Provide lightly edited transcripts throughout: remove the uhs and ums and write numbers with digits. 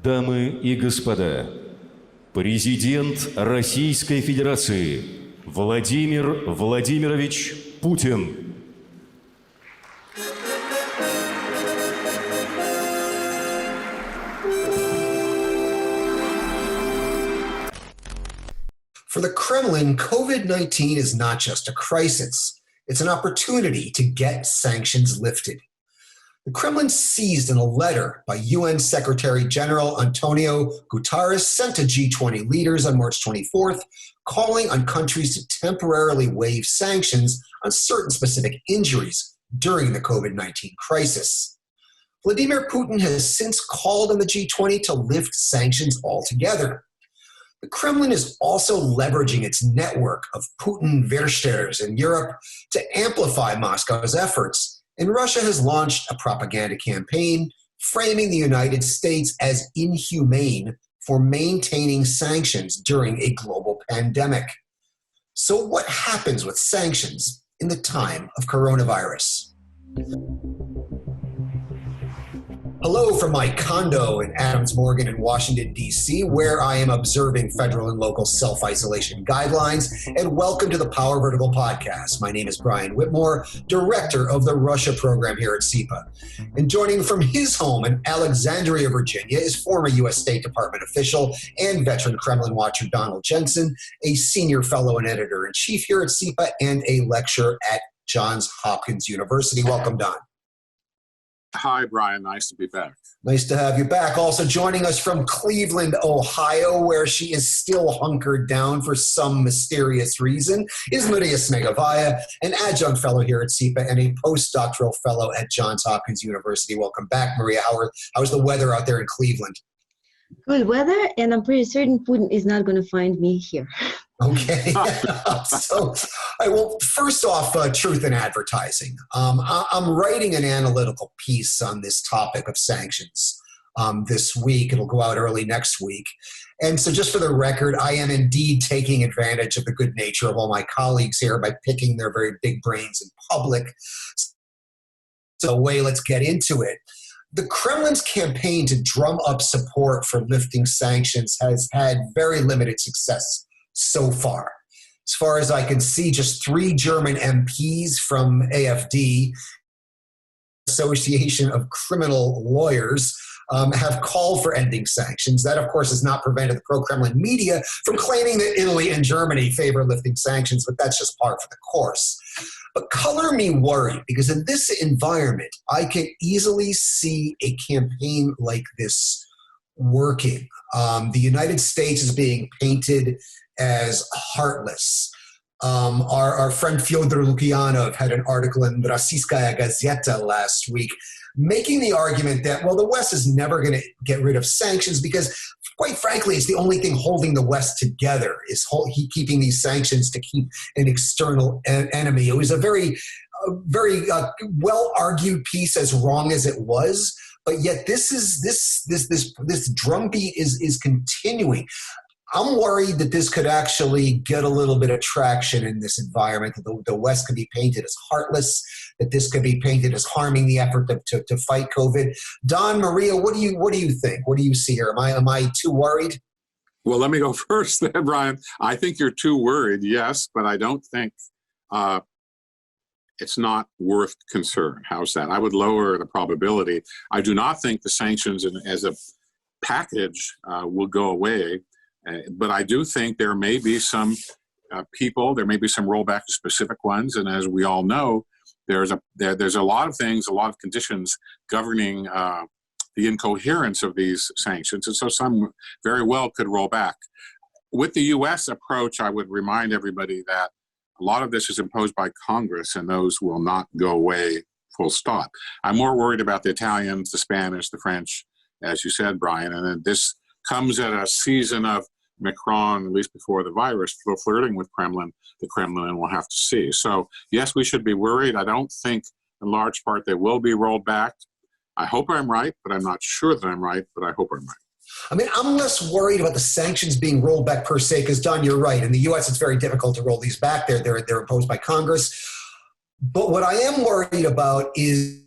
Дамы и господа, президент Российской Федерации Владимир Владимирович Путин. For the Kremlin, COVID-19 is not just a crisis. It's an opportunity to get sanctions lifted. The Kremlin seized in a letter by UN Secretary General Antonio Guterres sent to G20 leaders on March 24th, calling on countries to temporarily waive sanctions on certain specific injuries during the COVID-19 crisis. Vladimir Putin has since called on the G20 to lift sanctions altogether. The Kremlin is also leveraging its network of Putin Versters in Europe to amplify Moscow's efforts. And Russia has launched a propaganda campaign framing the United States as inhumane for maintaining sanctions during a global pandemic. So what happens with sanctions in the time of coronavirus? Hello from my condo in Adams Morgan in Washington, D.C., where I am observing federal and local self-isolation guidelines, and welcome to the Power Vertical podcast. My name is Brian Whitmore, director of the Russia program here at SIPA. And joining from his home in Alexandria, Virginia, is former U.S. State Department official and veteran Kremlin watcher Donald Jensen, a senior fellow and editor-in-chief here at SIPA and a lecturer at Johns Hopkins University. Welcome, Don. Hi, Brian. Nice to be back. Nice to have you back. Also joining us from Cleveland, Ohio, where she is still hunkered down for some mysterious reason, is Maria Snegovaya, an adjunct fellow here at SIPA and a postdoctoral fellow at Johns Hopkins University. Welcome back, Maria. How's the weather out there in Cleveland? Good weather, and I'm pretty certain Putin is not going to find me here. Okay. Well, first off, truth in advertising. I'm writing an analytical piece on this topic of sanctions this week. It'll go out early next week. And so just for the record, I am indeed taking advantage of the good nature of all my colleagues here by picking their very big brains in public. So let's get into it. The Kremlin's campaign to drum up support for lifting sanctions has had very limited success so far. As far as I can see, just 3 German MPs from AfD, Association of Criminal Lawyers, have called for ending sanctions. That, of course, has not prevented the pro-Kremlin media from claiming that Italy and Germany favor lifting sanctions, but that's just par for the course. But color me worried, because in this environment, I can easily see a campaign like this working. The United States is being painted as heartless. Our friend Fyodor Lukyanov had an article in Rossiyskaya Gazeta last week making the argument that, well, the West is never going to get rid of sanctions because, quite frankly, it's the only thing holding the West together is keeping these sanctions to keep an external enemy. It was a very well-argued piece, as wrong as it was, but yet this drumbeat is continuing. I'm worried that this could actually get a little bit of traction in this environment, that the West could be painted as heartless, that this could be painted as harming the effort to fight COVID. Don, Maria, what do you think? What do you see here? Am I too worried? Well, let me go first then, Brian. I think you're too worried, yes, but I don't think it's not worth concern. How's that? I would lower the probability. I do not think the sanctions as a package will go away. But I do think there may be some people, there may be some rollback to specific ones. And as we all know, there's a lot of things, a lot of conditions governing the incoherence of these sanctions. And so some very well could roll back. With the U.S. approach, I would remind everybody that a lot of this is imposed by Congress, and those will not go away full stop. I'm more worried about the Italians, the Spanish, the French, as you said, Brian. And then this comes at a season of Macron, at least before the virus, flirting with the Kremlin will have to see. So yes, we should be worried. I don't think in large part they will be rolled back. I hope I'm right, but I'm not sure that I'm right, but I hope I'm right. I mean, I'm less worried about the sanctions being rolled back per se, because Don, you're right. In the U.S., it's very difficult to roll these back. They're imposed by Congress. But what I am worried about is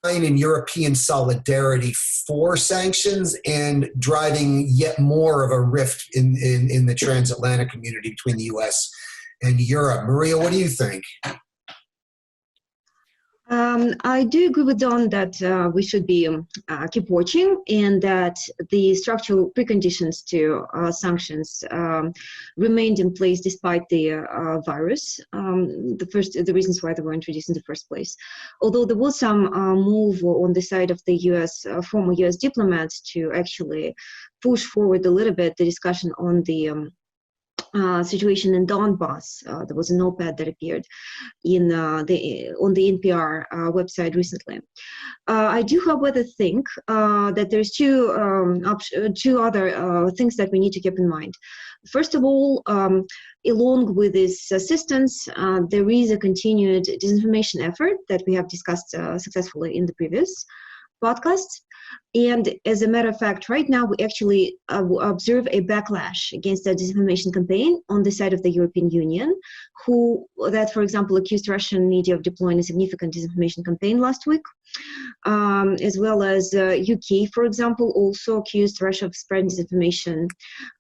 in European solidarity for sanctions and driving yet more of a rift in the transatlantic community between the US and Europe. Maria, what do you think? I do agree with Don that we should be keep watching, and that the structural preconditions to sanctions remained in place despite the virus. The reasons why they were introduced in the first place. Although there was some move on the side of the U.S. Former U.S. diplomats to actually push forward a little bit the discussion on the situation in Donbass. There was an op-ed that appeared on the NPR website recently. I do, however, think that there's two other things that we need to keep in mind. First of all, along with this assistance, there is a continued disinformation effort that we have discussed successfully in the previous podcasts. And as a matter of fact, right now we actually observe a backlash against the disinformation campaign on the side of the European Union, for example, accused Russian media of deploying a significant disinformation campaign last week, as well as UK, for example, also accused Russia of spreading disinformation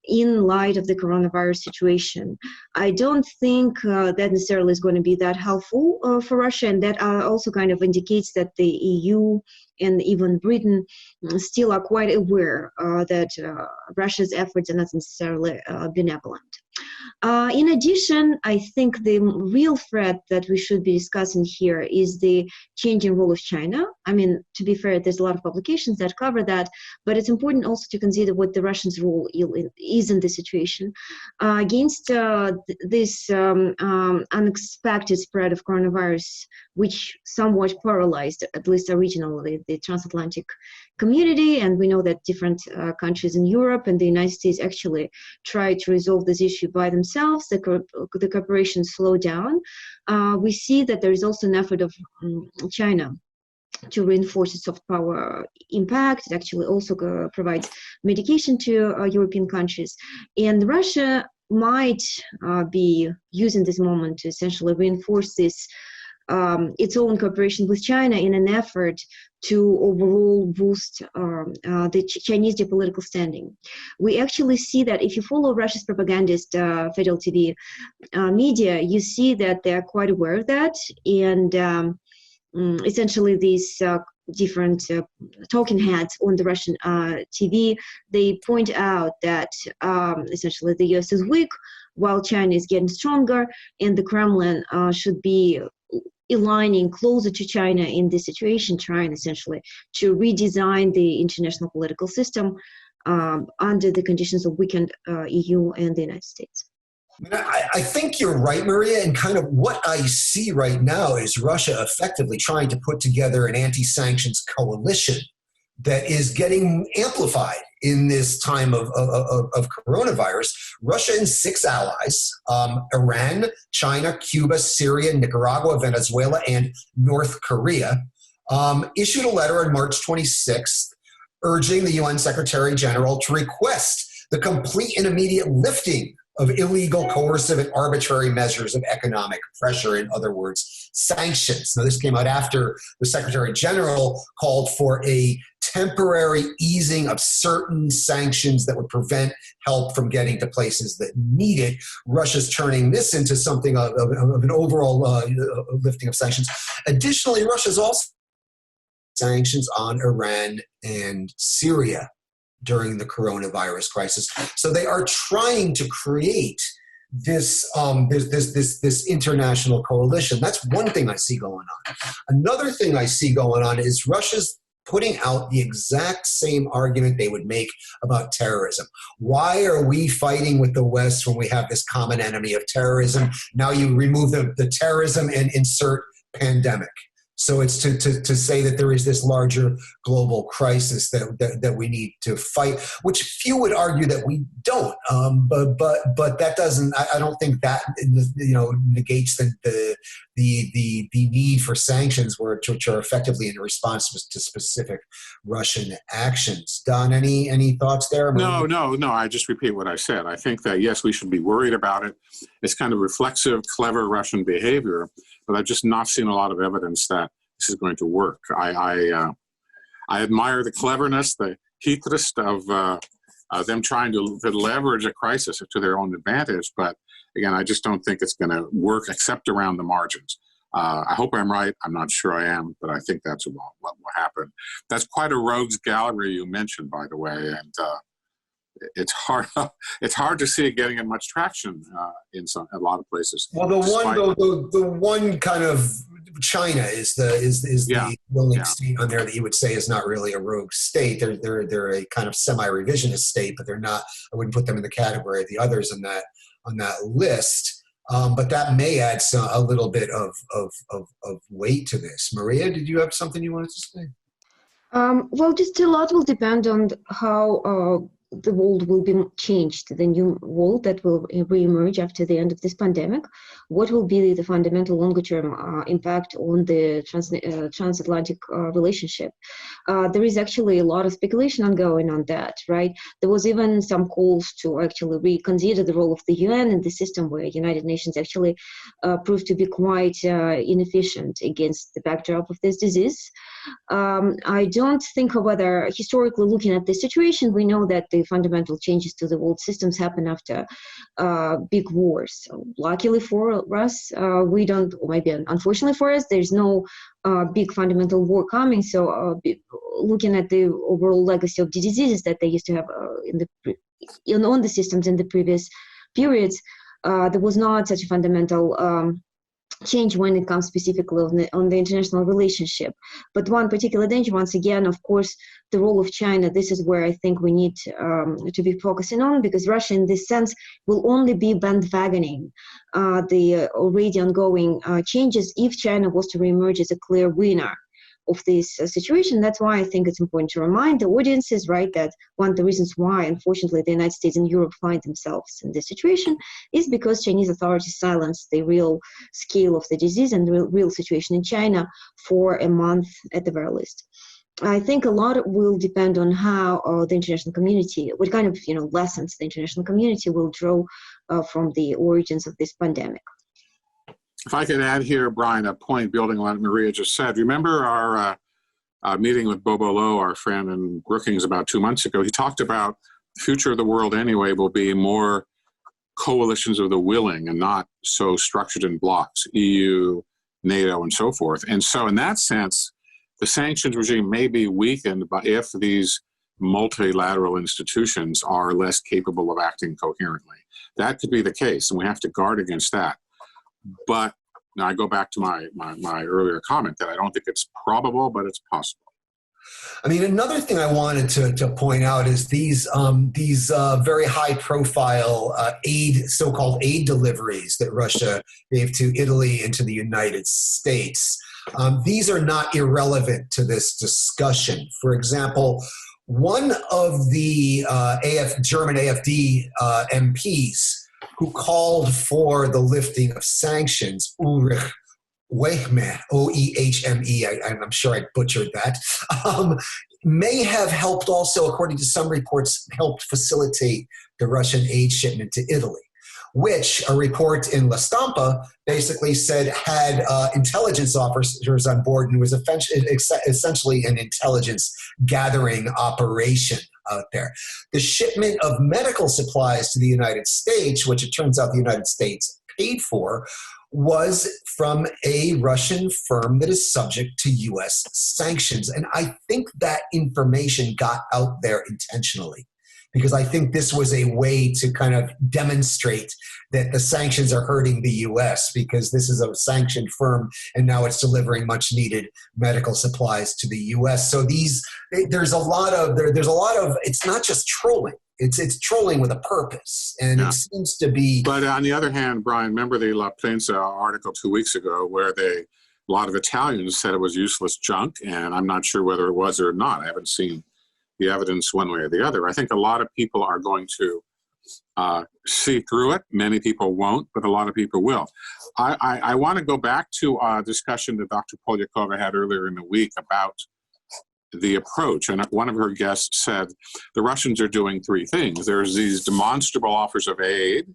in light of the coronavirus situation. I don't think that necessarily is going to be that helpful for Russia, and that also kind of indicates that the EU and even Britain still are quite aware that Russia's efforts are not necessarily benevolent. In addition, I think the real threat that we should be discussing here is the changing role of China. I mean, to be fair, there's a lot of publications that cover that, but it's important also to consider what the Russians' role is in this situation. Against this unexpected spread of coronavirus, which somewhat paralyzed, at least originally, the transatlantic community, and we know that different countries in Europe and the United States actually tried to resolve this issue by themselves. The cooperation slowed down. We see that there is also an effort of China to reinforce its soft power impact. It actually also provides medication to European countries. And Russia might be using this moment to essentially reinforce this its own cooperation with China in an effort to overall boost the Chinese geopolitical standing. We actually see that if you follow Russia's propagandist Federal TV media, you see that they're quite aware of that, and essentially these different talking heads on the Russian TV, they point out that essentially the US is weak while China is getting stronger, and the Kremlin should be aligning closer to China in this situation, trying essentially to redesign the international political system under the conditions of weakened EU and the United States. I think you're right, Maria, and kind of what I see right now is Russia effectively trying to put together an anti-sanctions coalition that is getting amplified in this time of coronavirus. Russia and 6 allies, Iran, China, Cuba, Syria, Nicaragua, Venezuela, and North Korea, issued a letter on March 26th urging the UN Secretary General to request the complete and immediate lifting of illegal, coercive, and arbitrary measures of economic pressure, in other words, sanctions. Now, this came out after the Secretary General called for a temporary easing of certain sanctions that would prevent help from getting to places that need it. Russia's turning this into something of an overall lifting of sanctions. Additionally, Russia's also sanctions on Iran and Syria during the coronavirus crisis. So they are trying to create this international coalition. That's one thing I see going on. Another thing I see going on is Russia's putting out the exact same argument they would make about terrorism. Why are we fighting with the West when we have this common enemy of terrorism? Now you remove the terrorism and insert pandemic. So it's to say that there is this larger global crisis that we need to fight, which few would argue that we don't. But that doesn't. I don't think that negates the need for sanctions, which are effectively in response to specific Russian actions. Don, any thoughts there? No. I just repeat what I said. I think that yes, we should be worried about it. It's kind of reflexive, clever Russian behavior, but I've just not seen a lot of evidence that this is going to work. I admire the cleverness, the hitrist of them trying to leverage a crisis to their own advantage. But again, I just don't think it's going to work except around the margins. I hope I'm right. I'm not sure I am, but I think that's what will happen. That's quite a rogues gallery you mentioned, by the way, and it's hard. It's hard to see it getting in much traction in a lot of places. Well, the one kind of China is the only state on there that you would say is not really a rogue state. They're a kind of semi-revisionist state, but they're not. I wouldn't put them in the category of the others on that list. But that may add a little bit of weight to this. Maria, did you have something you wanted to say? Well, just a lot will depend on how the world will be changed, the new world that will re-emerge after the end of this pandemic. What will be the fundamental longer-term impact on the transatlantic relationship? There is actually a lot of speculation ongoing on that, right? There was even some calls to actually reconsider the role of the UN in the system, where United Nations actually proved to be quite inefficient against the backdrop of this disease. I don't think, however, historically looking at the situation, we know that the fundamental changes to the world systems happen after big wars. So luckily for us, we don't, or maybe unfortunately for us, there's no big fundamental war coming. So looking at the overall legacy of the diseases that they used to have on the systems in the previous periods, there was not such a fundamental change when it comes specifically on the international relationship. But one particular danger, once again, of course, the role of China. This is where I think we need to be focusing on, because Russia in this sense will only be bandwagoning the already ongoing changes if China was to reemerge as a clear winner of this situation. That's why I think it's important to remind the audiences, right, that one of the reasons why, unfortunately, the United States and Europe find themselves in this situation is because Chinese authorities silenced the real scale of the disease and the real situation in China for a month at the very least. I think a lot will depend on how the international community, what kind of lessons the international community will draw from the origins of this pandemic. If I could add here, Brian, a point building on what Maria just said. Remember our meeting with Bobo Lowe, our friend in Brookings, about 2 months ago? He talked about the future of the world anyway will be more coalitions of the willing and not so structured in blocks, EU, NATO, and so forth. And so in that sense, the sanctions regime may be weakened if these multilateral institutions are less capable of acting coherently. That could be the case, and we have to guard against that. But now I go back to my earlier comment that I don't think it's probable, but it's possible. I mean, another thing I wanted to point out is these very high-profile so-called aid deliveries that Russia gave to Italy and to the United States. These are not irrelevant to this discussion. For example, one of the German AfD MPs who called for the lifting of sanctions, Ulrich Wehme, O-E-H-M-E, I'm sure I butchered that, may have helped also, according to some reports, helped facilitate the Russian aid shipment to Italy, which a report in La Stampa basically said had intelligence officers on board and was essentially an intelligence gathering operation out there. The shipment of medical supplies to the United States, which it turns out the United States paid for, was from a Russian firm that is subject to U.S. sanctions. And I think that information got out there intentionally, because I think this was a way to kind of demonstrate that the sanctions are hurting the U.S. because this is a sanctioned firm and now it's delivering much needed medical supplies to the U.S. So there's a lot of, it's not just trolling. It's trolling with a purpose, and it seems to be. But on the other hand, Brian, remember the La Prensa article 2 weeks ago where a lot of Italians said it was useless junk, and I'm not sure whether it was or not. I haven't seen the evidence one way or the other. I think a lot of people are going to see through it. Many people won't, but a lot of people will. I want to go back to a discussion that Dr. Polyakova had earlier in the week about the approach. And one of her guests said the Russians are doing three things. There's these demonstrable offers of aid.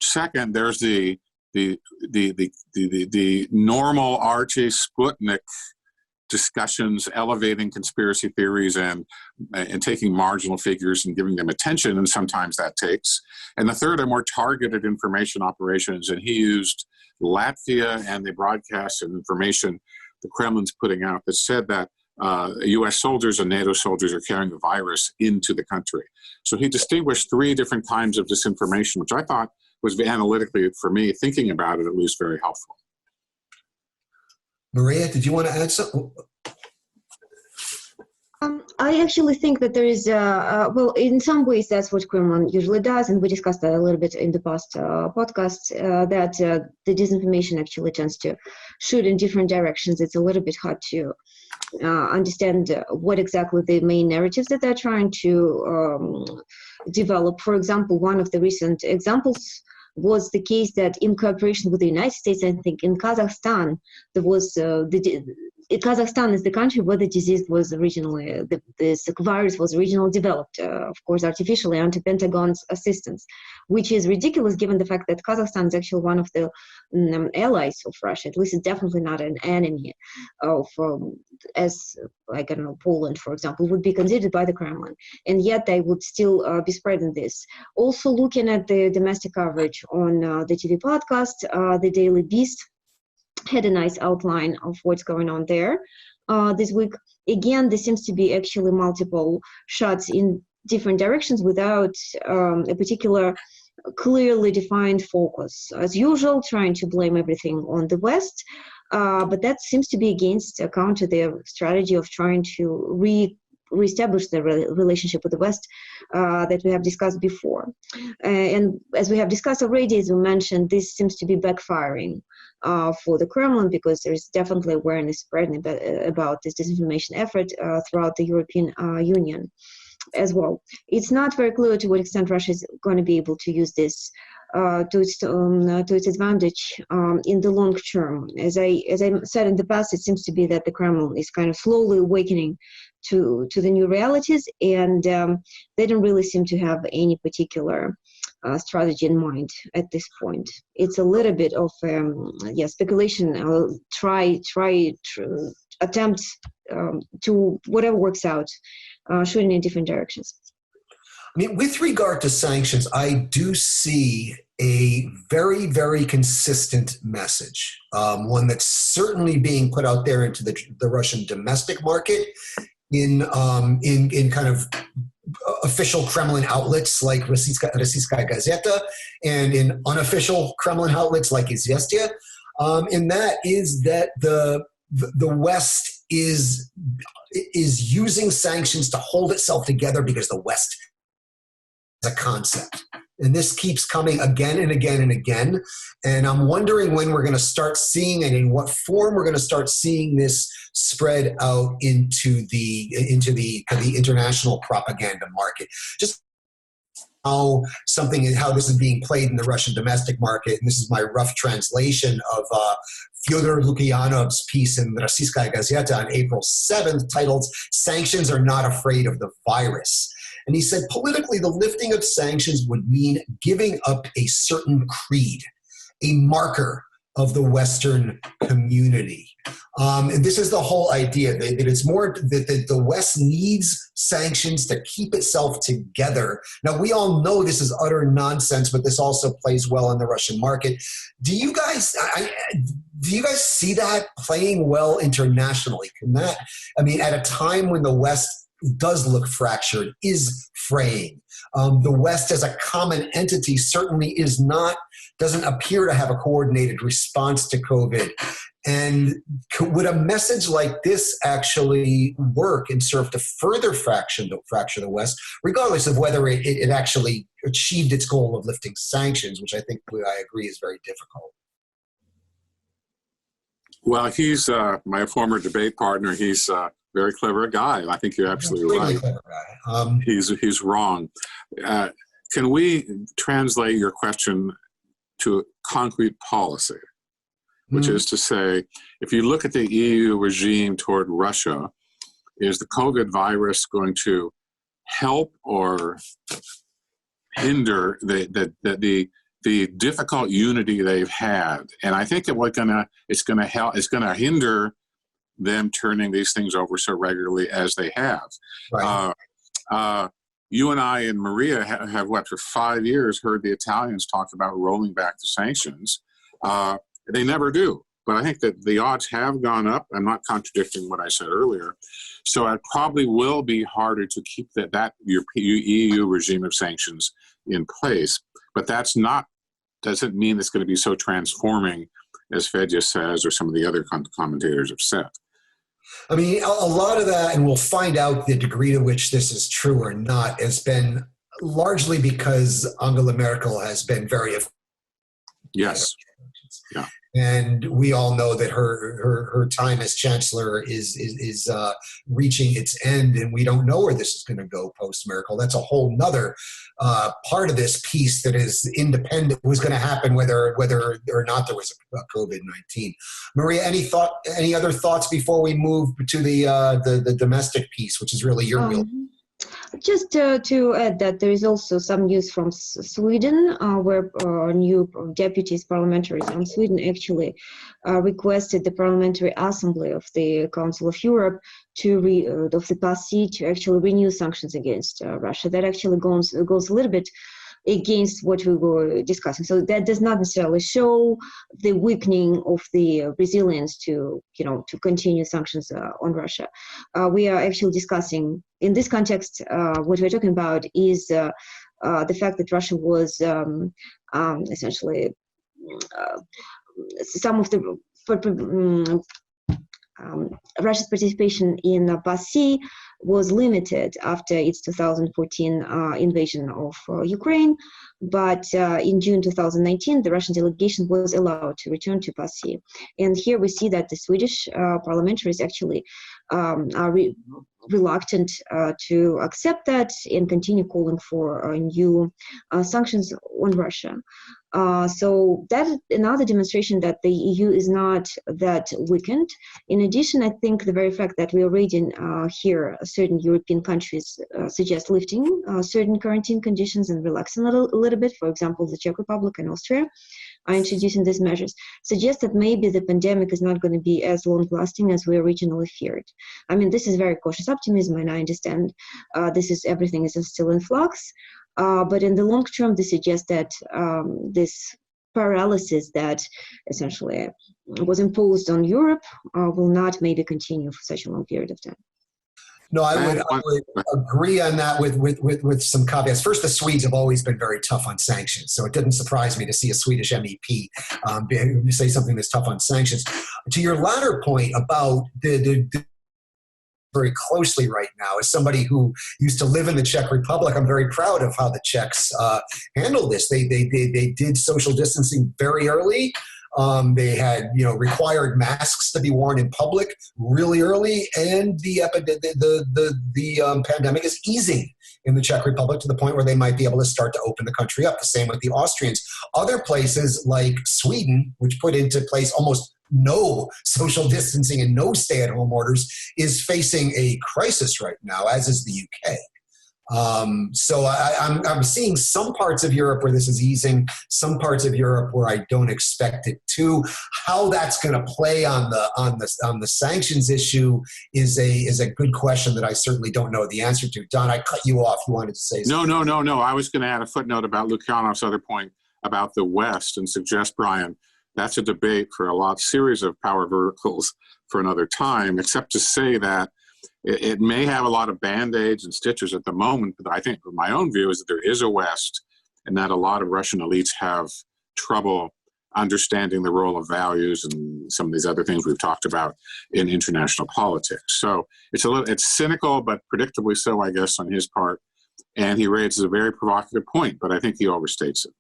Second, there's the normal Archie Sputnik discussions, elevating conspiracy theories and taking marginal figures and giving them attention, and sometimes that takes. And the third are more targeted information operations, and he used Latvia and the broadcast and information the Kremlin's putting out that said that U.S. soldiers and NATO soldiers are carrying the virus into the country. So he distinguished three different kinds of disinformation, which I thought was analytically, for me, thinking about it at least, very helpful. Maria, did you want to add something? I actually think that there is, well, in some ways that's what Kremlin usually does, and we discussed that a little bit in the past podcast, that the disinformation actually tends to shoot in different directions. It's a little bit hard to understand what exactly the main narratives that they're trying to develop. For example, one of the recent examples was the case that in cooperation with the United States, I think in Kazakhstan, there was Kazakhstan is the country where the disease was originally, this virus was originally developed, of course, artificially under Pentagon's assistance, which is ridiculous given the fact that Kazakhstan is actually one of the allies of Russia. At least it's definitely not an enemy of, as, like, I don't know, Poland, for example, would be considered by the Kremlin. And yet they would still be spreading this. Also looking at the domestic coverage on the TV podcast, the Daily Beast had a nice outline of what's going on there this week. Again, there seems to be actually multiple shots in different directions without a particular clearly defined focus. As usual, trying to blame everything on the West, but that seems to be against counter their strategy of trying to reestablish the relationship with the West that we have discussed before. And as we have discussed already, as we mentioned, this seems to be backfiring for the Kremlin, because there's definitely awareness spreading about this disinformation effort throughout the European Union as well. It's not very clear to what extent Russia is going to be able to use this to its advantage in the long term. As I said in the past, it seems to be that the Kremlin is kind of slowly awakening to the new realities, and they don't really seem to have any particular strategy in mind at this point. It's a little bit of speculation, attempt to whatever works out, shooting in different directions. I mean, with regard to sanctions, I do see a very, very consistent message, one that's certainly being put out there into the Russian domestic market in kind of official Kremlin outlets like Rossiyskaya Gazeta and in unofficial Kremlin outlets like Izvestia. And that is that the West is using sanctions to hold itself together because the West is a concept. And this keeps coming again and again and again. And I'm wondering when we're going to start seeing it, in what form we're going to start seeing this spread out into the international propaganda market. Just how this is being played in the Russian domestic market. And this is my rough translation of Fyodor Lukyanov's piece in Rossiyskaya Gazeta on April 7th, titled "Sanctions Are Not Afraid of the Virus." And he said, politically, the lifting of sanctions would mean giving up a certain creed, a marker of the Western community. And this is the whole idea, that it's more that the West needs sanctions to keep itself together. Now, we all know this is utter nonsense, but this also plays well in the Russian market. Do you guys see that playing well internationally? At a time when the West does look fractured, is fraying. The West as a common entity certainly doesn't appear to have a coordinated response to COVID. And would a message like this actually work and serve to further fracture the West, regardless of whether it actually achieved its goal of lifting sanctions, which I agree is very difficult? Well, he's my former debate partner. He's very clever guy. I think you're absolutely right. Clever guy. He's wrong. Can we translate your question to concrete policy, which is to say, if you look at the EU regime toward Russia, is the COVID virus going to help or hinder the difficult unity they've had? And I think it's going to hinder them turning these things over so regularly as they have. Right. You and I and Maria have what, for 5 years, heard the Italians talk about rolling back the sanctions. They never do. But I think that the odds have gone up. I'm not contradicting what I said earlier. So it probably will be harder to keep that EU regime of sanctions in place. But doesn't mean it's going to be so transforming as Fedya says or some of the other commentators have said. I mean, a lot of that, and we'll find out the degree to which this is true or not, has been largely because Angela Merkel has been very effective. Yes. Yeah. And we all know that her time as chancellor is reaching its end, and we don't know where this is going to go post Merkel. That's a whole nother part of this piece that is independent. Was going to happen whether or not there was a COVID-19. Maria, any other thoughts before we move to the domestic piece, which is really your wheel? Just to add that there is also some news from Sweden, where new deputies, parliamentaries from Sweden actually requested the Parliamentary Assembly of the Council of Europe of the PASI to actually renew sanctions against Russia. That actually goes a little bit against what we were discussing. So that does not necessarily show the weakening of the resilience to continue sanctions on Russia. We are actually discussing, in this context, what we're talking about is the fact that Russia was essentially some of the Russia's participation in PASI was limited after its 2014 invasion of Ukraine, but in June 2019, the Russian delegation was allowed to return to PASI. And here we see that the Swedish parliamentaries actually are reluctant to accept that and continue calling for new sanctions on Russia. So that is another demonstration that the EU is not that weakened. In addition, I think the very fact that we already hear certain European countries suggest lifting certain quarantine conditions and relaxing a little bit, for example, the Czech Republic and Austria are introducing these measures, suggests that maybe the pandemic is not going to be as long-lasting as we originally feared. I mean, this is very cautious optimism, and I understand everything is still in flux. But in the long term, this suggests that this paralysis that essentially was imposed on Europe will not maybe continue for such a long period of time. No, I would agree on that with some caveats. First, the Swedes have always been very tough on sanctions, so it didn't surprise me to see a Swedish MEP say something that's tough on sanctions. To your latter point about the very closely right now. As somebody who used to live in the Czech Republic, I'm very proud of how the Czechs handled this. They did social distancing very early. They had required masks to be worn in public really early, and the pandemic is easing in the Czech Republic to the point where they might be able to start to open the country up. The same with the Austrians. Other places like Sweden, which put into place almost no social distancing and no stay-at-home orders, is facing a crisis right now, as is the UK. So I'm seeing some parts of Europe where this is easing, some parts of Europe where I don't expect it to. How that's going to play on the sanctions issue is a good question that I certainly don't know the answer to. Don, I cut you off. You wanted to say something. No. I was going to add a footnote about Lukyanov's other point about the West and suggest, Brian, that's a debate for a series of power verticals for another time, except to say that it may have a lot of band-aids and stitches at the moment, but I think my own view is that there is a West and that a lot of Russian elites have trouble understanding the role of values and some of these other things we've talked about in international politics. So it's cynical, but predictably so, I guess, on his part. And he raises a very provocative point, but I think he overstates it.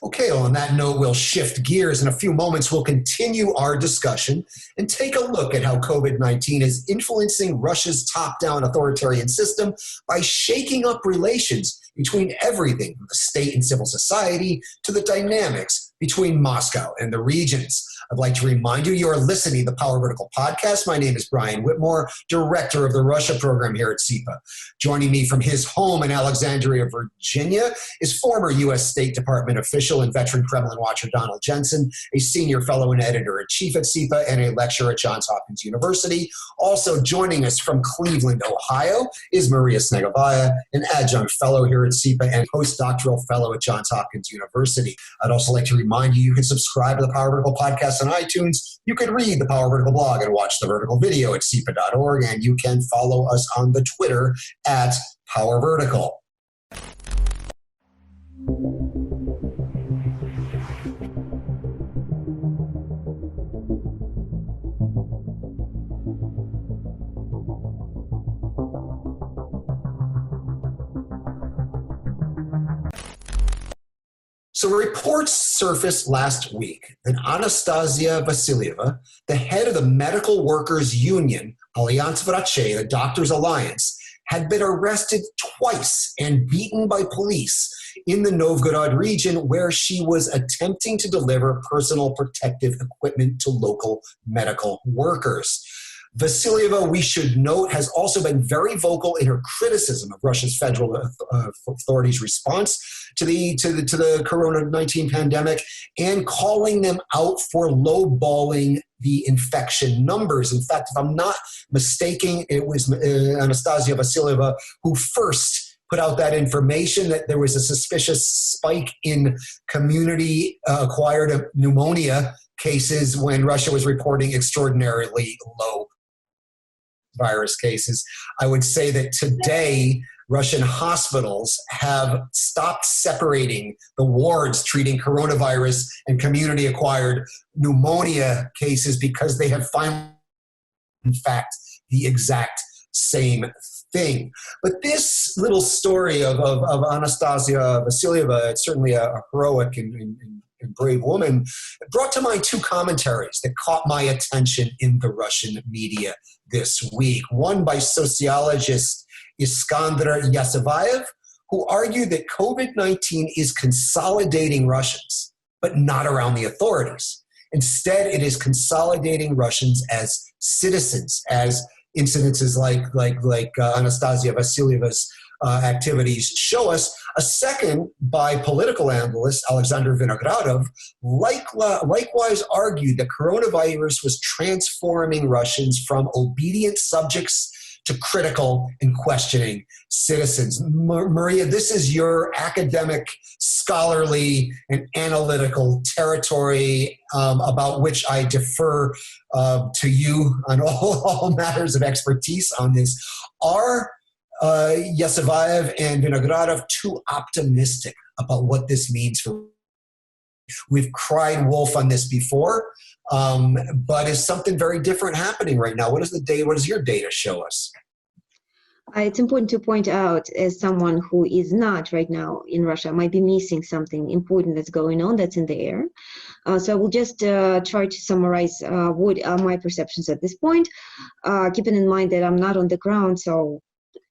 Okay, well, on that note, we'll shift gears. In a few moments, we'll continue our discussion and take a look at how COVID-19 is influencing Russia's top-down authoritarian system by shaking up relations between everything from the state and civil society to the dynamics between Moscow and the regions. I'd like to remind you are listening to the Power Vertical podcast. My name is Brian Whitmore, director of the Russia program here at SIPA. Joining me from his home in Alexandria, Virginia, is former U.S. State Department official and veteran Kremlin watcher Donald Jensen, a senior fellow and editor-in-chief at SIPA and a lecturer at Johns Hopkins University. Also joining us from Cleveland, Ohio, is Maria Snegovaya, an adjunct fellow here at SIPA and postdoctoral fellow at Johns Hopkins University. I'd also like to remind you can subscribe to the Power Vertical podcast on iTunes. You can read the Power Vertical blog and watch the Vertical video at sipa.org, and you can follow us on the Twitter at Power Vertical. So reports surfaced last week that Anastasia Vasilyeva, the head of the Medical Workers Union, Alliance Vrachei, the Doctors Alliance, had been arrested twice and beaten by police in the Novgorod region, where she was attempting to deliver personal protective equipment to local medical workers. Vasilyeva, we should note, has also been very vocal in her criticism of Russia's federal authorities' response to the COVID-19 pandemic and calling them out for lowballing the infection numbers. In fact, if I'm not mistaken, it was Anastasia Vasilyeva who first put out that information that there was a suspicious spike in community-acquired pneumonia cases when Russia was reporting extraordinarily low virus cases. I would say that today, Russian hospitals have stopped separating the wards treating coronavirus and community-acquired pneumonia cases because they have found, in fact, the exact same thing. But this little story of Anastasia Vasilyeva, it's certainly a heroic and brave woman, brought to mind two commentaries that caught my attention in the Russian media this week. One by sociologist Iskandar Yasavayev, who argued that COVID-19 is consolidating Russians, but not around the authorities. Instead, it is consolidating Russians as citizens, as incidences like Anastasia Vasilyeva's activities show us. A second by political analyst Alexander Vinogradov likewise argued that coronavirus was transforming Russians from obedient subjects to critical and questioning citizens. Maria, this is your academic, scholarly, and analytical territory about which I defer to you on all matters of expertise on this. Are Yasavayev and Vinogradov too optimistic about what this means for? We've cried wolf on this before, but is something very different happening right now? What does your data show us? It's important to point out, as someone who is not right now in Russia, might be missing something important that's going on that's in the air. So I will just try to summarize what are my perceptions at this point, keeping in mind that I'm not on the ground, so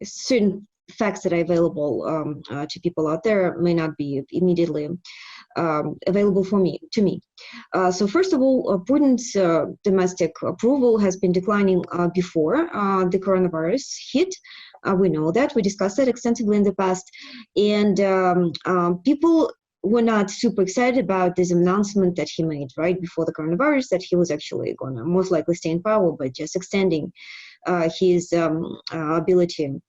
certain facts that are available to people out there may not be immediately available to me. So first of all, Putin's domestic approval has been declining before the coronavirus hit. We know that. We discussed that extensively in the past. And people were not super excited about this announcement that he made right before the coronavirus, that he was actually going to most likely stay in power, but just extending his ability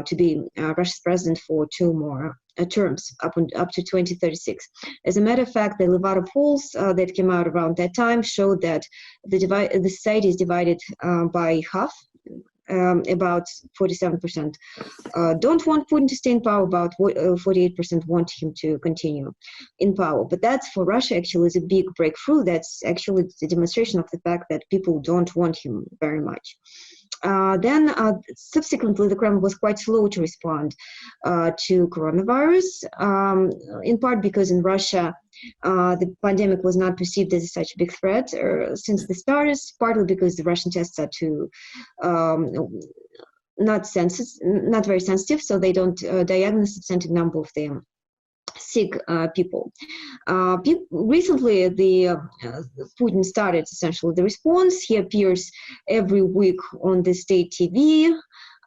to be Russia's president for 2 more terms up to 2036. As a matter of fact, the Levada polls that came out around that time showed that the society is divided by half. About 47% don't want Putin to stay in power, about 48% want him to continue in power. But that's, for Russia, actually is a big breakthrough. That's actually the demonstration of the fact that people don't want him very much. Then subsequently, the Kremlin was quite slow to respond to coronavirus, in part because in Russia, the pandemic was not perceived as such a big threat since the start, partly because the Russian tests are too not very sensitive, so they don't diagnose a substantial number of them sick people. Recently, Putin started essentially the response. He appears every week on the state TV.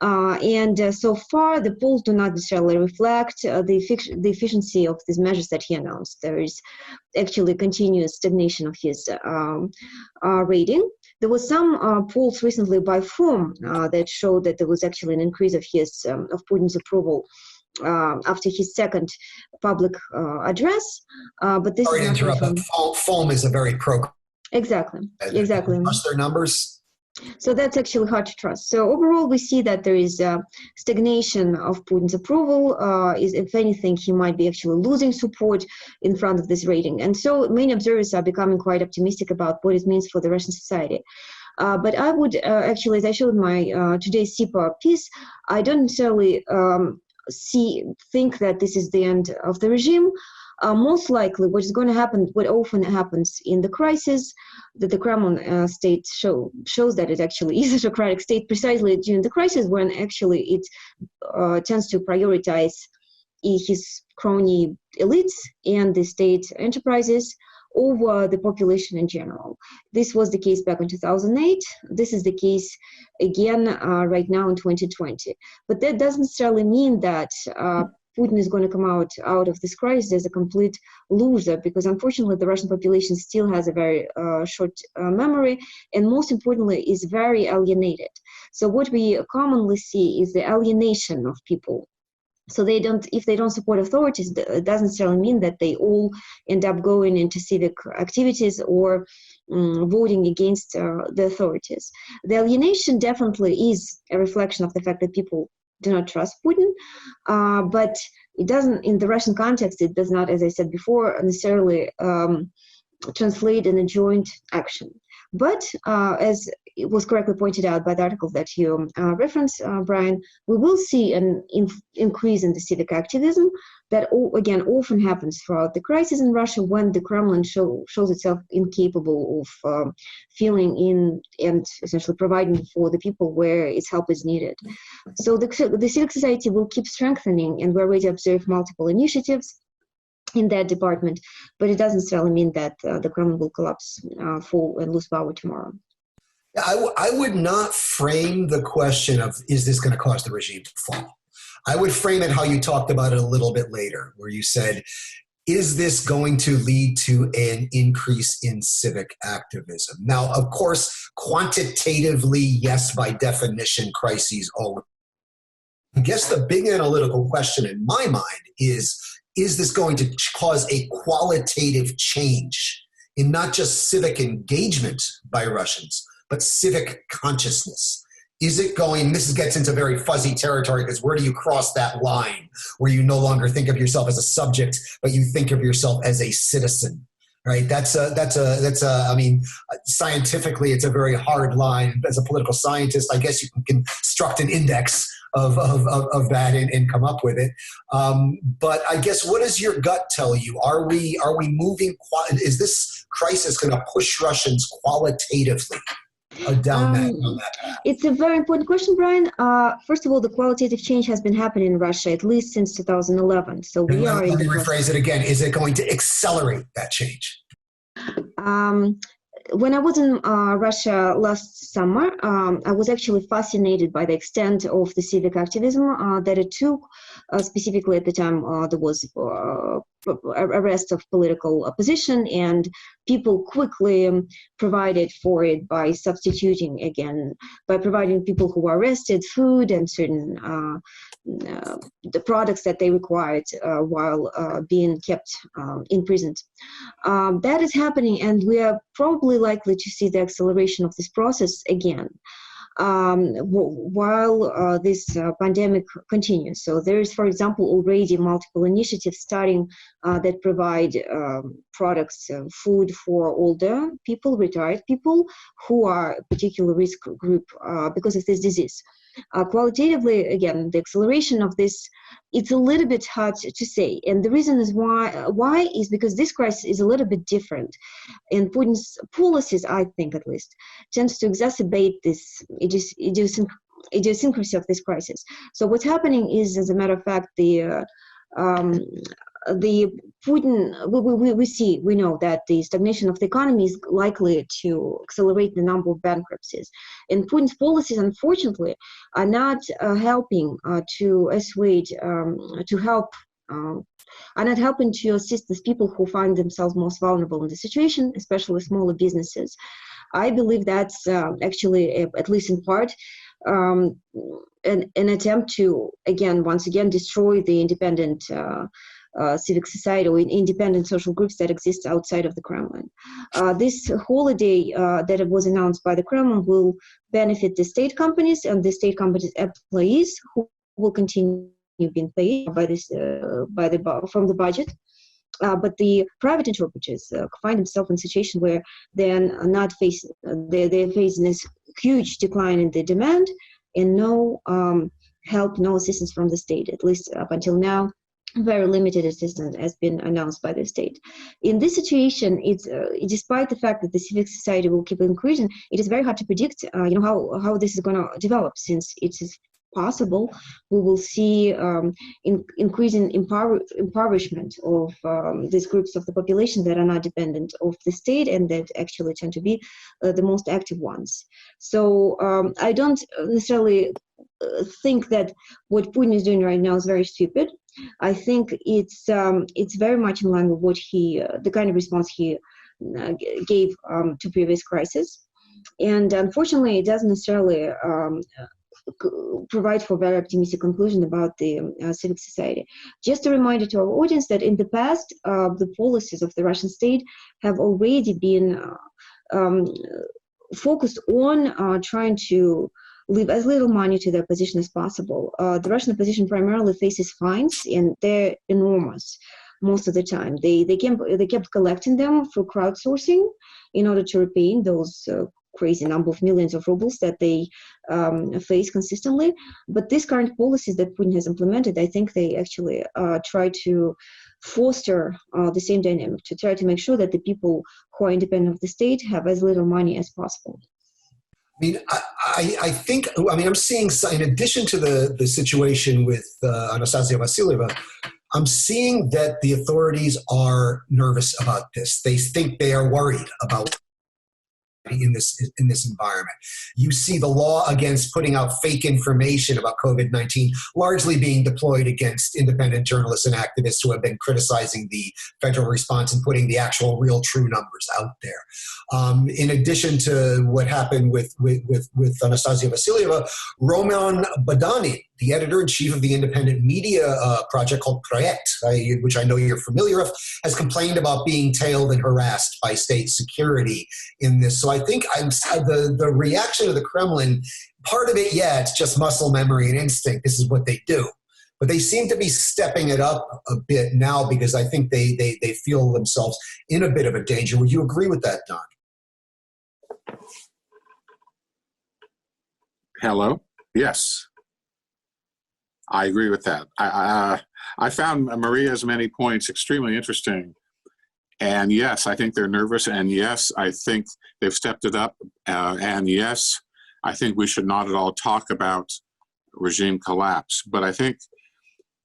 So far, the polls do not necessarily reflect the efficiency of these measures that he announced. There is actually continuous stagnation of his rating. There was some polls recently by FOM that showed that there was actually an increase of Putin's approval after his second public address. But this Sorry is to not interrupt, but confirmed. FOM is a very pro. Exactly. Trust their numbers. So that's actually hard to trust. So overall, we see that there is stagnation of Putin's approval. If anything, he might be actually losing support in front of this rating. And so many observers are becoming quite optimistic about what it means for the Russian society. But I would actually, as I showed my today's SIPA piece, I don't necessarily think that this is the end of the regime. Most likely, what is going to happen, what often happens in the crisis, that the Kremlin state shows that it actually is a autocratic state precisely during the crisis, when actually it tends to prioritize his crony elites and the state enterprises over the population in general. This was the case back in 2008. This is the case again right now in 2020. But that doesn't necessarily mean that Putin is going to come out of this crisis as a complete loser, because unfortunately the Russian population still has a very short memory, and most importantly is very alienated. So what we commonly see is the alienation of people. So if they don't support authorities, it doesn't necessarily mean that they all end up going into civic activities or voting against the authorities. The alienation definitely is a reflection of the fact that people do not trust Putin, but it doesn't, in the Russian context, it does not, as I said before, necessarily translate in a joint action. But as it was correctly pointed out by the article that you referenced, Brian, we will see an increase in the civic activism that, again, often happens throughout the crisis in Russia when the Kremlin shows itself incapable of filling in and essentially providing for the people where its help is needed. So the civic society will keep strengthening, and we already observe multiple initiatives in that department, but it doesn't necessarily mean that the Kremlin will collapse, fall, and lose power tomorrow. I would not frame the question of, is this going to cause the regime to fall? I would frame it how you talked about it a little bit later, where you said, is this going to lead to an increase in civic activism? Now, of course, quantitatively, yes, by definition, crises always. I guess the big analytical question in my mind is this going to cause a qualitative change in not just civic engagement by Russians, but civic consciousness? Is it going, this gets into very fuzzy territory, because where do you cross that line where you no longer think of yourself as a subject, but you think of yourself as a citizen, right? I mean, scientifically, it's a very hard line. As a political scientist, I guess you can construct an index of that and come up with it. But I guess, what does your gut tell you? Are we moving, is this crisis going to push Russians qualitatively down that path? It's a very important question, Brian. First of all, the qualitative change has been happening in Russia at least since 2011. So let me rephrase it again. Is it going to accelerate that change? When I was in Russia last summer, I was actually fascinated by the extent of the civic activism that it took. Specifically at the time, there was arrest of political opposition, and people quickly provided for it by substituting by providing people who were arrested food and certain the products that they required while being kept imprisoned. That is happening, and we are probably likely to see the acceleration of this process again while this pandemic continues. So there is, for example, already multiple initiatives starting that provide products, food for older people, retired people who are a particular risk group because of this disease. Qualitatively, again, the acceleration of this, it's a little bit hard to say. And the reason is why is because this crisis is a little bit different. And Putin's policies, I think at least, tends to exacerbate this idiosyncrasy of this crisis. So what's happening is, as a matter of fact, the the Putin, we know that the stagnation of the economy is likely to accelerate the number of bankruptcies. And Putin's policies, unfortunately, are not helping to assuage, to help, are not helping to assist these people who find themselves most vulnerable in the situation, especially smaller businesses. I believe that's actually, at least in part, an attempt to, once again, destroy the independent civic society or independent social groups that exist outside of the Kremlin. This holiday that was announced by the Kremlin will benefit the state companies and the state companies' employees who will continue being paid by this from the budget. But the private enterprises find themselves in a situation where they're not facing, they're facing this huge decline in the demand and no help, no assistance from the state, at least up until now. Very limited assistance has been announced by the state. In this situation, it's despite the fact that the civic society will keep increasing, it is very hard to predict, how this is going to develop, since it is possible we will see increasing impoverishment of these groups of the population that are not dependent of the state and that actually tend to be the most active ones. So I don't necessarily think that what Putin is doing right now is very stupid. I think it's very much in line with what the kind of response he gave to previous crises, and unfortunately, it doesn't necessarily provide for very optimistic conclusion about the civic society. Just a reminder to our audience that in the past, the policies of the Russian state have already been focused on trying to leave as little money to the opposition as possible. The Russian opposition primarily faces fines, and they're enormous most of the time. They kept collecting them through crowdsourcing in order to repay those crazy number of millions of rubles that they face consistently. But these current policies that Putin has implemented, I think they actually try to foster the same dynamic, to try to make sure that the people who are independent of the state have as little money as possible. I mean, I think, I'm seeing, in addition to the situation with Anastasia Vasilyeva, I'm seeing that the authorities are nervous about this. They think they are worried about in this environment. You see the law against putting out fake information about COVID-19 largely being deployed against independent journalists and activists who have been criticizing the federal response and putting the actual real true numbers out there. In addition to what happened with Anastasia Vasilyeva, Roman Badanin, the editor-in-chief of the independent media project called Project, which I know you're familiar with, has complained about being tailed and harassed by state security in this. So I think the reaction of the Kremlin, part of it, it's just muscle memory and instinct. This is what they do. But they seem to be stepping it up a bit now because I think they feel themselves in a bit of a danger. Would you agree with that, Don? Hello? Yes. I agree with that. I found Maria's many points extremely interesting. And yes, I think they're nervous. And yes, I think they've stepped it up. And yes, I think we should not at all talk about regime collapse. But I think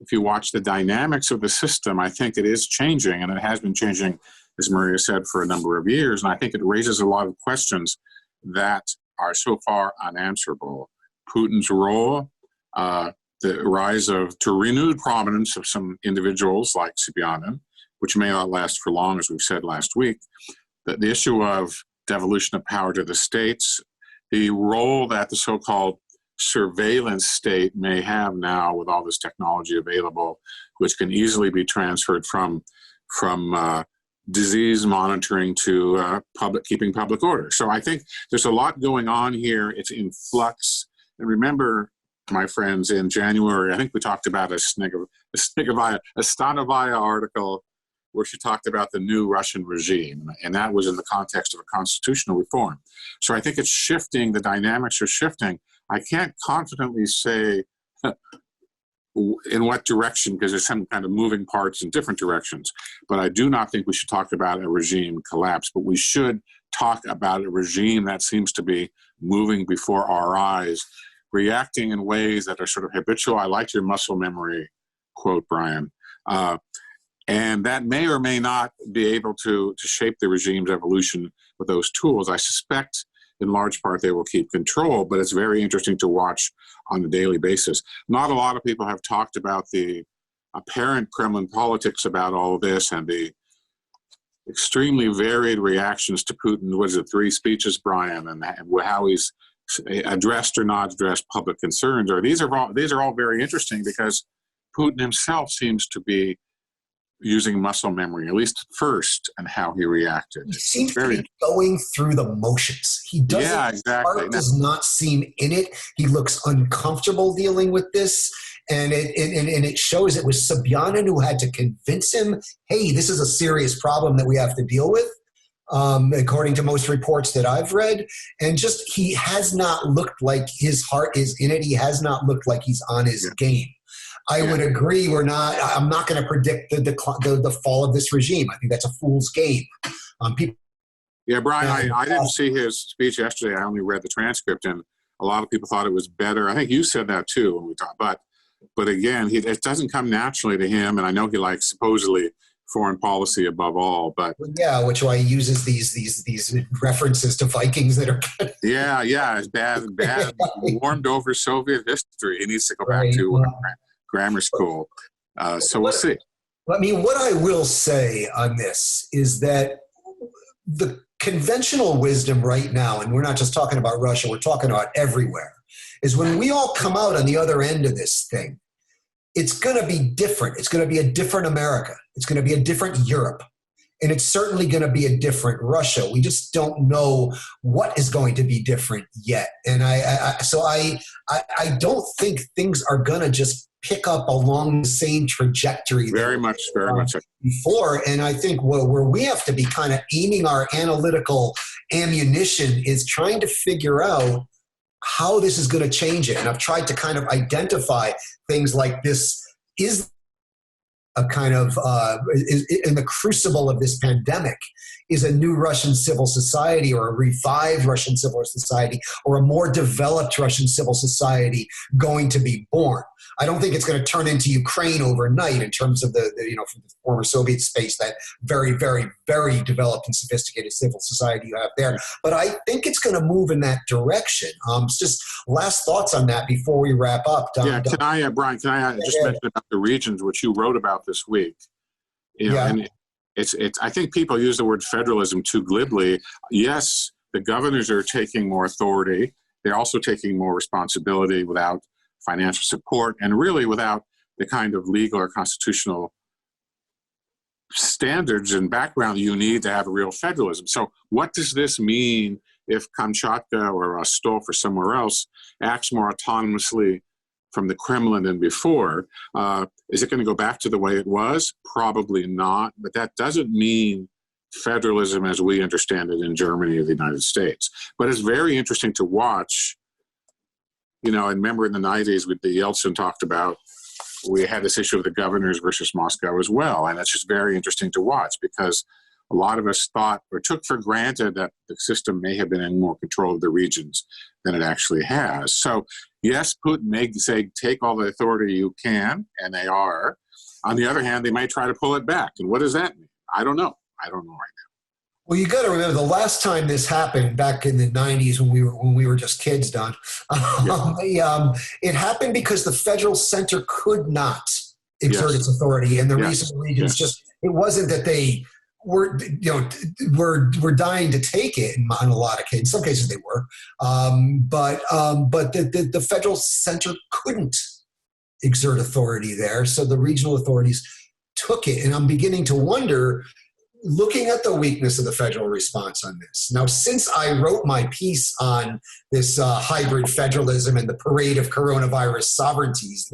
if you watch the dynamics of the system, I think it is changing. And it has been changing, as Maria said, for a number of years. And I think it raises a lot of questions that are so far unanswerable. Putin's role, the rise to renewed prominence of some individuals like Sobyanin, which may not last for long, as we've said last week, the issue of devolution of power to the states, the role that the so-called surveillance state may have now with all this technology available, which can easily be transferred from disease monitoring to keeping public order. So I think there's a lot going on here. It's in flux. And remember, my friends, in January, I think we talked about a Snegovaya article where she talked about the new Russian regime, and that was in the context of a constitutional reform. So I think it's shifting, the dynamics are shifting. I can't confidently say in what direction, because there's some kind of moving parts in different directions, but I do not think we should talk about a regime collapse, but we should talk about a regime that seems to be moving before our eyes, reacting in ways that are sort of habitual. I like your muscle memory quote Brian. And that may or may not be able to shape the regime's evolution with those tools. I suspect in large part they will keep control, but it's very interesting to watch on a daily basis. Not a lot of people have talked about the apparent Kremlin politics about all of this and the extremely varied reactions to Putin. Was it 3 speeches, Brian, and how he's addressed or not addressed public concerns? Or these are all very interesting because Putin himself seems to be using muscle memory, at least first, and how he reacted. He seems to be going through the motions. He doesn't. Yeah, exactly. Heart does not seem in it. He looks uncomfortable dealing with this, and it shows. It was Sobyanin who had to convince him, "Hey, this is a serious problem that we have to deal with." According to most reports that I've read, and just he has not looked like his heart is in it. He has not looked like he's on his game. I would agree. I'm not going to predict the fall of this regime. I think that's a fool's game. Brian, I didn't see his speech yesterday. I only read the transcript, and a lot of people thought it was better. I think you said that too when we talked. But again, it doesn't come naturally to him, and I know he likes supposedly foreign policy above all. But which why he uses these references to Vikings that are it's bad warmed over Soviet history. He needs to go back to grammar school. So we'll see. I mean, what I will say on this is that the conventional wisdom right now, and we're not just talking about Russia, we're talking about everywhere, is when we all come out on the other end of this thing, it's going to be different. It's going to be a different America. It's going to be a different Europe. And it's certainly going to be a different Russia. We just don't know what is going to be different yet. And I don't think things are going to just pick up along the same trajectory. Very much before. And I think where we have to be kind of aiming our analytical ammunition is trying to figure out how this is going to change it. And I've tried to kind of identify things like this is a kind of, in the crucible of this pandemic, is a new Russian civil society or a revived Russian civil society or a more developed Russian civil society going to be born. I don't think it's going to turn into Ukraine overnight in terms of the from the former Soviet space, that very, very, very developed and sophisticated civil society you have there. But I think it's going to move in that direction. Just last thoughts on that before we wrap up. Brian, can I just mention about the regions which you wrote about this week? And it's. I think people use the word federalism too glibly. Yes, the governors are taking more authority. They're also taking more responsibility without financial support and really without the kind of legal or constitutional standards and background you need to have a real federalism. So what does this mean if Kamchatka or Rostov or somewhere else acts more autonomously from the Kremlin than before? Is it going to go back to the way it was? Probably not, but that doesn't mean federalism as we understand it in Germany or the United States. But it's very interesting to watch. And remember in the 90s, Yeltsin talked about, we had this issue of the governors versus Moscow as well. And it's just very interesting to watch because a lot of us thought or took for granted that the system may have been in more control of the regions than it actually has. So yes, Putin may say, take all the authority you can, and they are. On the other hand, they might try to pull it back. And what does that mean? I don't know right now. Well, you got to remember the last time this happened back in the 90s when we were just kids, Don. It happened because the federal center could not exert its authority, and the recent regions just, it wasn't that they were dying to take it in a lot of cases. In some cases they were, but the federal center couldn't exert authority there, so the regional authorities took it, and I'm beginning to wonder, looking at the weakness of the federal response on this. Now, since I wrote my piece on this hybrid federalism and the parade of coronavirus sovereignties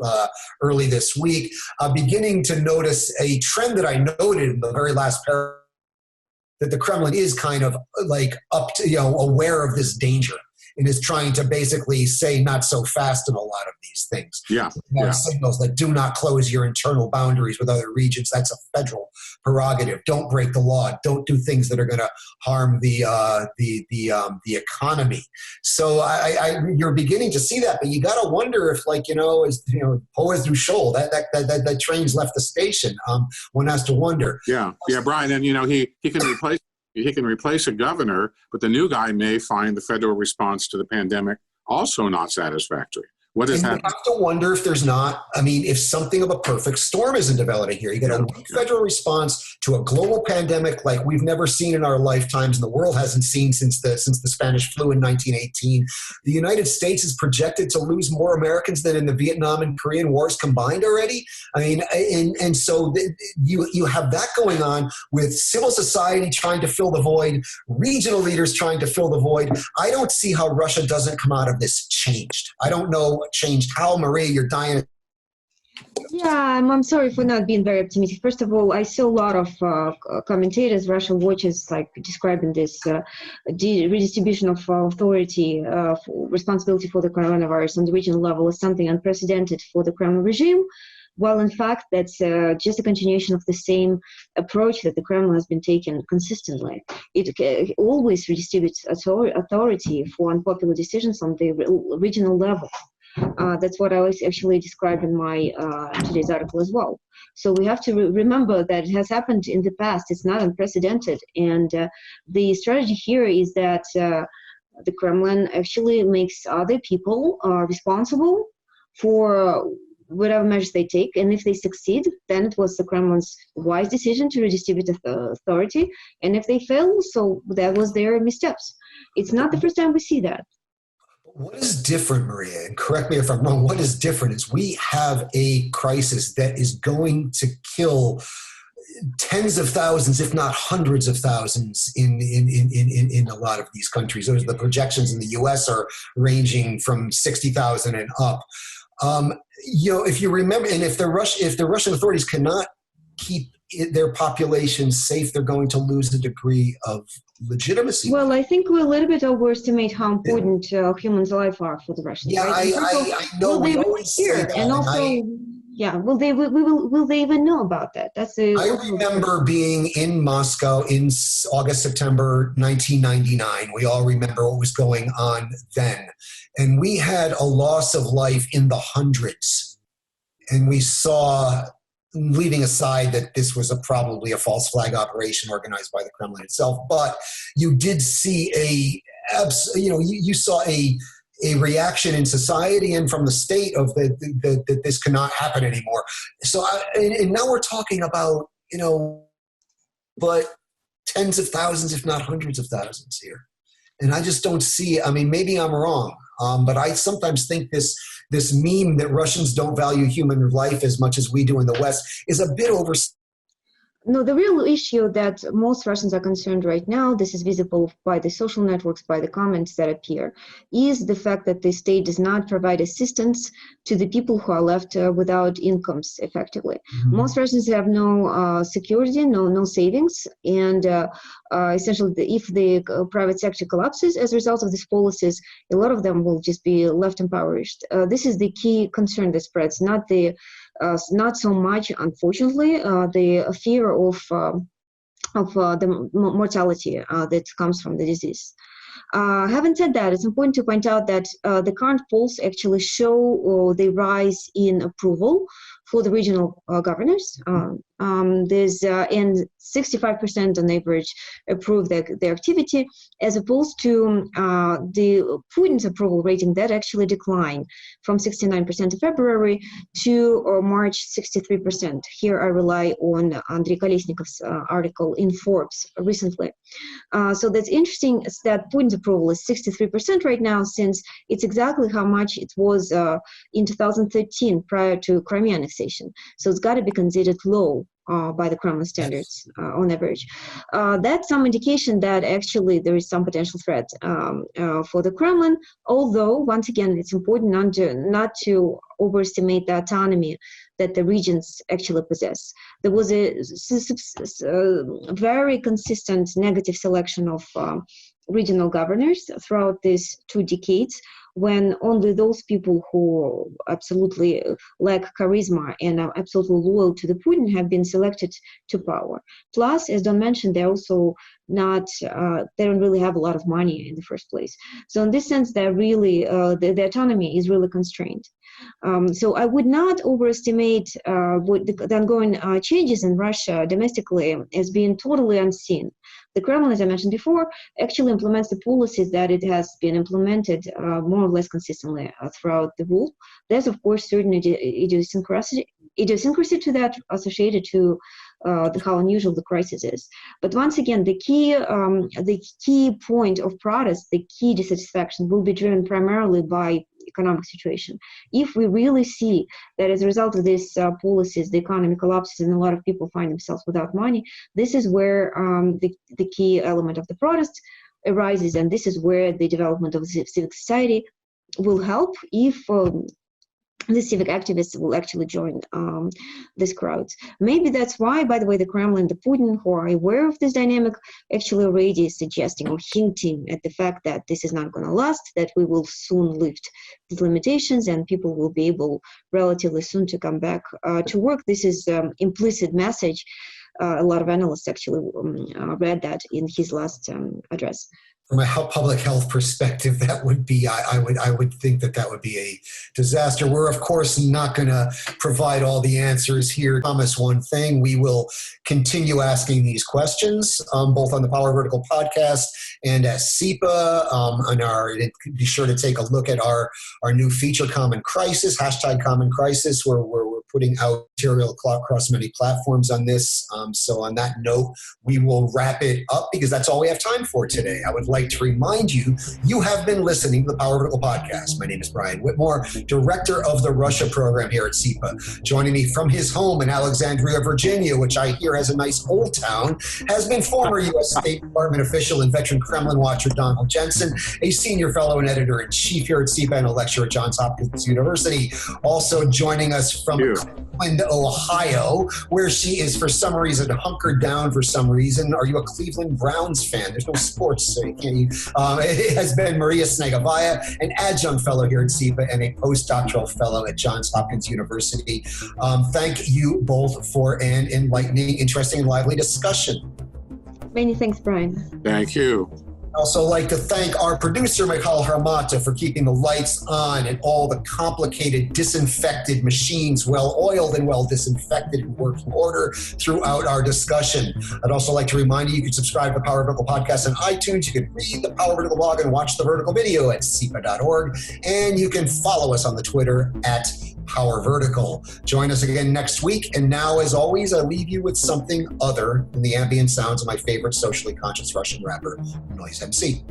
early this week, I'm beginning to notice a trend that I noted in the very last paragraph, that the Kremlin is kind of like aware of this danger. and is trying to basically say not so fast in a lot of these things. Yeah, Signals that do not close your internal boundaries with other regions. That's a federal prerogative. Don't break the law. Don't do things that are going to harm the economy. So you're beginning to see that, but you got to wonder if, like, Poes du Shoal, that train's left the station. One has to wonder. Yeah, Brian, and he can replace a governor, but the new guy may find the federal response to the pandemic also not satisfactory. What is happening? You have to wonder if there's not, if something of a perfect storm isn't developing here. You get a weak federal response to a global pandemic like we've never seen in our lifetimes, and the world hasn't seen since the Spanish flu in 1918. The United States is projected to lose more Americans than in the Vietnam and Korean wars combined already. So you have that going on with civil society trying to fill the void, regional leaders trying to fill the void. I don't see how Russia doesn't come out of this changed. I don't know changed. How, Maria, you're dying. Yeah, I'm sorry for not being very optimistic. First of all, I saw a lot of commentators, Russian watchers, like describing this redistribution of authority, responsibility for the coronavirus on the regional level as something unprecedented for the Kremlin regime. While in fact, that's just a continuation of the same approach that the Kremlin has been taking consistently. It always redistributes authority for unpopular decisions on the regional level. That's what I was actually described in my today's article as well. So we have to remember that it has happened in the past. It's not unprecedented. And the strategy here is that the Kremlin actually makes other people responsible for whatever measures they take. And if they succeed, then it was the Kremlin's wise decision to redistribute authority. And if they fail, so that was their missteps. It's not the first time we see that. What is different, Maria, and correct me if I'm wrong, what is different is we have a crisis that is going to kill tens of thousands, if not hundreds of thousands in a lot of these countries. The projections in the US are ranging from 60,000 and up. If you remember, and if the Russian authorities cannot keep their population safe, they're going to lose a degree of legitimacy. Well, I think we a little bit overestimate how important humans' life are for the Russians. Yeah, right? I know. We always say that, and also, will they even know about that? I remember being in Moscow in August, September 1999. We all remember what was going on then, and we had a loss of life in the hundreds, and we saw. Leaving aside that this was probably a false flag operation organized by the Kremlin itself, but you did see you saw a reaction in society and from the state of that this cannot happen anymore. So, and now we're talking about but tens of thousands, if not hundreds of thousands here, and I just don't see. Maybe I'm wrong, but I sometimes think this meme that Russians don't value human life as much as we do in the West is a bit over. No, the real issue that most Russians are concerned right now, this is visible by the social networks, by the comments that appear, is the fact that the state does not provide assistance to the people who are left without incomes effectively. Mm-hmm. Most Russians have no security, no savings, and essentially if the private sector collapses as a result of these policies, a lot of them will just be left impoverished. This is the key concern that spreads, not so much, unfortunately, the fear of the mortality that comes from the disease. Having said that, it's important to point out that the current polls actually show the rise in approval for the regional governors. There's and 65% on average approve their activity, as opposed to the Putin's approval rating that actually declined from 69% in February to March 63%. Here I rely on Andrei Kolesnikov's article in Forbes recently. So that's interesting that Putin's approval is 63% right now, since it's exactly how much it was in 2013 prior to Crimea annexation. So it's got to be considered low by the Kremlin standards on average. That's some indication that actually there is some potential threat for the Kremlin, although once again it's important not to overestimate the autonomy that the regions actually possess. There was a very consistent negative selection of regional governors throughout these 2 decades, when only those people who absolutely lack charisma and are absolutely loyal to the Putin have been selected to power. Plus, as Don mentioned, they're also not, they don't really have a lot of money in the first place. So in this sense, they're really, the autonomy is really constrained. So I would not overestimate what the ongoing changes in Russia domestically as being totally unseen. The Kremlin, as I mentioned before, actually implements the policies that it has been implemented more or less consistently throughout the world. There's, of course, certain idiosyncrasy to that associated to how unusual the crisis is. But once again, the key point of protest, the key dissatisfaction will be driven primarily by economic situation. If we really see that as a result of these policies, the economy collapses and a lot of people find themselves without money, this is where the key element of the protest arises, and this is where the development of civic society will help if the civic activists will actually join these crowds. Maybe that's why, by the way, the Kremlin, the Putin, who are aware of this dynamic, actually already suggesting or hinting at the fact that this is not going to last, that we will soon lift the limitations and people will be able relatively soon to come back to work. This is implicit message. A lot of analysts actually read that in his last address. From a public health perspective, that would be, I would think that would be a disaster. We're, of course, not going to provide all the answers here. Promise one thing, we will continue asking these questions, both on the Power Vertical podcast and at SIPA. Be sure to take a look at our new feature, Common Crisis, #CommonCrisis, where we're putting out material across many platforms on this. So on that note, we will wrap it up because that's all we have time for today. I would like to remind you, you have been listening to the Power Vertical Podcast. My name is Brian Whitmore, Director of the Russia program here at SIPA. Joining me from his home in Alexandria, Virginia, which I hear has a nice old town, has been former U.S. State Department official and veteran Kremlin watcher Donald Jensen, a senior fellow and editor-in-chief here at SIPA and a lecturer at Johns Hopkins University. Also joining us from Cleveland, Ohio, where she is for some reason hunkered down for some reason. Are you a Cleveland Browns fan? There's no sports, so you can't. It has been Maria Snegovaya, an adjunct fellow here at SIPA and a postdoctoral fellow at Johns Hopkins University. Thank you both for an enlightening, interesting, and lively discussion. Many thanks, Brian. Thank you. I'd also like to thank our producer, Michal Harmata, for keeping the lights on and all the complicated, disinfected machines well-oiled and well-disinfected in working order throughout our discussion. I'd also like to remind you, you can subscribe to the Power Vertical Podcast on iTunes. You can read the Power Vertical blog and watch the vertical video at sipa.org. And you can follow us on the Twitter at Power Vertical. Join us again next week. And now, as always, I leave you with something other than the ambient sounds of my favorite socially conscious Russian rapper, Noise MC.